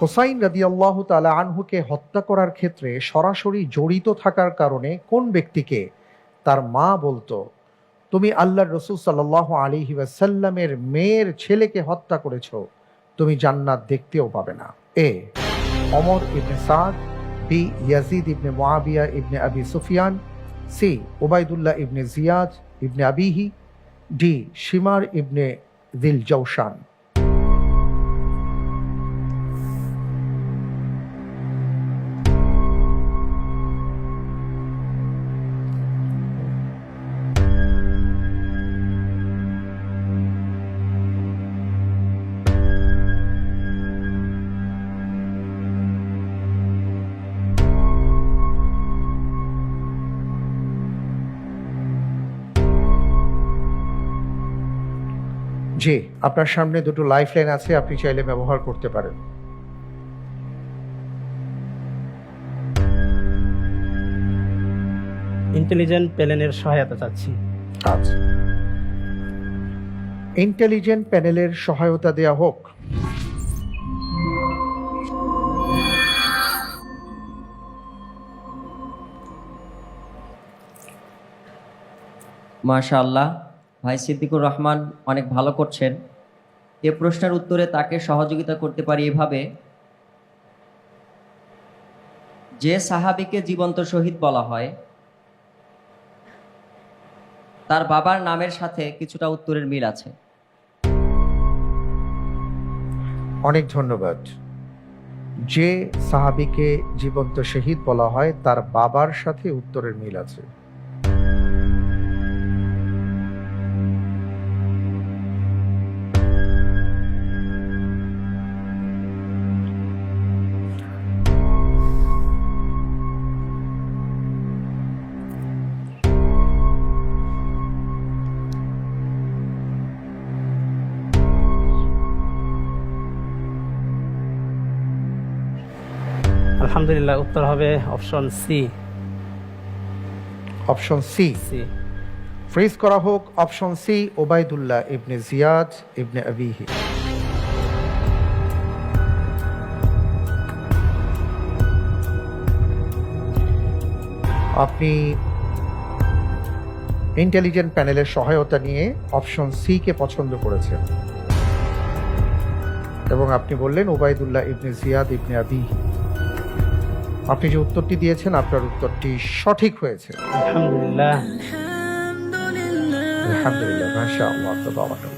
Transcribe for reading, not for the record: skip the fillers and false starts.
হুসাইন রাদিয়াল্লাহু তাআলা আনহুকে হত্যা করার ক্ষেত্রে সরাসরি জড়িত থাকার কারণে কোন ব্যক্তিকে তার মা বলতো, তুমি আল্লাহর রাসূল সাল্লাল্লাহু আলাইহি ওয়াসাল্লামের মেয়ের ছেলেকে হত্যা করেছো, তুমি জান্নাত দেখতেও পাবে না? এ ওমর ইবনে সাদ, বি ইয়াজিদ ইবনে মুআবিয়া ইবনে আবি সুফিয়ান, সি উবাইদুল্লাহ ইবনে জিয়াদ ইবনে আবিহি, ডি শিমার ইবনে দিল জৌশান। জি, আপনার সামনে দুটো লাইফ লাইন আছে, আপনি চাইলে ব্যবহার করতে পারেন। ইন্টেলিজেন্ট প্যানেলের সহায়তা চাচ্ছি। আচ্ছা, ইন্টেলিজেন্ট প্যানেলের সহায়তা দেয়া হোক। মাশাআল্লাহ, ভাই সিদ্দিকুর রহমান অনেক ভালো করছেন। এ প্রশ্নের উত্তরে তাকে সহযোগিতা করতে পারি এভাবে, যে সাহাবীকে জীবন্ত শহীদ বলা হয় তার বাবার নামের সাথে কিছুটা উত্তরের মিল আছে। অনেক ধন্যবাদ। যে সাহাবীকে জীবন্ত শহীদ বলা হয় তার বাবার সাথে উত্তরের মিল আছে। আলহামদুলিল্লাহ, উত্তর হবে option C. Option C C freeze করা হোক। অপশন সি ওবাইদুল্লাহ ইবনে জিয়াদ ইবনে আবিহি। আপনি ইন্টেলিজেন্ট প্যানেলের সহায়তা নিয়ে অপশন সি কে পছন্দ করেছেন এবং আপনি বললেন ওবাইদুল্লাহ ইবনে জিয়াদ ইবনে আবিহি। আপনি যে উত্তরটি দিয়েছেন আপনার উত্তরটি সঠিক হয়েছে। আলহামদুলিল্লাহ। আলহামদুলিল্লাহ, মাশাআল্লাহ, তাবারাকাল্লাহ।